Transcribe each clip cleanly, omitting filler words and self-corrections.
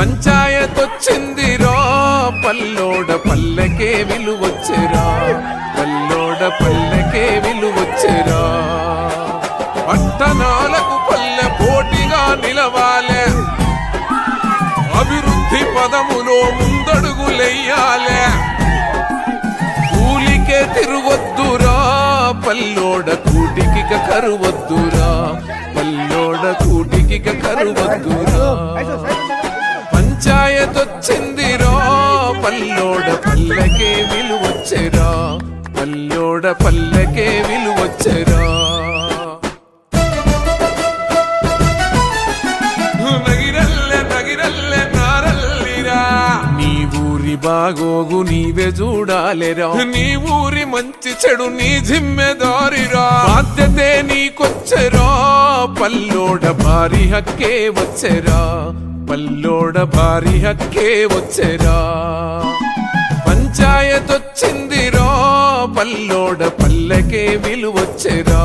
పంచాయతొచ్చిందిరా పల్లోడ పల్లెకే విలువొచ్చెరా, పల్లోడ పల్లెకే విలువొచ్చెరా. పట్టణాలకు పల్లె పోటీగా నిలవాలే, అభివృద్ధి పదములో ముందడుగులెయ్యాలే. కూలికే తిరుగొద్దురా పల్లోడ కూటికి కరువొద్దురా, పల్లోడ కూటికి కరువొద్దురా. పంచాయతొచ్చిందిరా పల్లోడ పల్లెకే విలువొచ్చెరా, పల్లోడ పల్లెకే విలువొచ్చెరా. నగిరల్లె నగిరల్లె నారల్లిరా, నీ ఊరి బాగోగు నీవే చూడాలిరా, నీ ఊరి మంచి చెడు నీ జిమ్మెదారిరా. బాధ్యతే నీకొచ్చెరా పల్లోడ భారీ హక్కే వచ్చెరా, పల్లోడ భారీ హక్కే వచ్చెరా. పంచాయతొచ్చిందిరా పల్లోడ పల్లెకే విలువొచ్చెరా,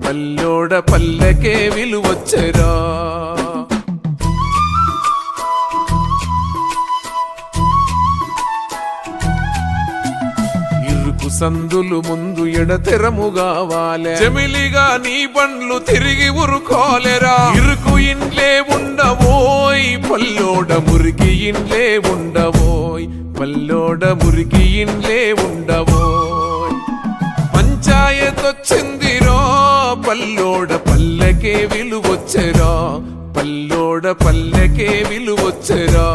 పల్లోడ పల్లెకే విలువొచ్చెరా. ఇరుకు సందులు ముందు ఎడతెరము కావాలే, జమిలిగా నీ బండ్లు తిరిగి ఉరుకోలేరా. ఇరుకు ఇండ్లే ఉండవోయ్ పల్లోడ మురికి ఇండ్లే ఉండవోయ్, పల్లోడ మురికి ఇండ్లే ఉండవోయ్. పంచాయతొచ్చిందిరా పల్లోడ పల్లెకే విలువొచ్చెరా, పల్లోడ పల్లెకే విలువొచ్చెరా.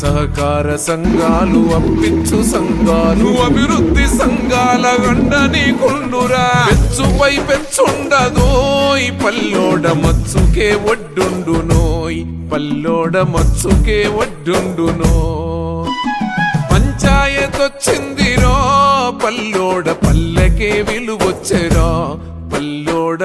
సహకార సంఘాలు అప్పించు సంఘాలు, అభివృద్ధి సంఘాల గండ నీకుండురా. పెంచుపై పెంచుండదోయ్ పల్లోడ మచ్చుకే ఒడ్డుండునోయ్, పల్లోడ మచ్చుకే ఒడ్డుండునో. పంచాయతొచ్చిందిరా పల్లోడ పల్లెకే విలువొచ్చెరా, పల్లోడ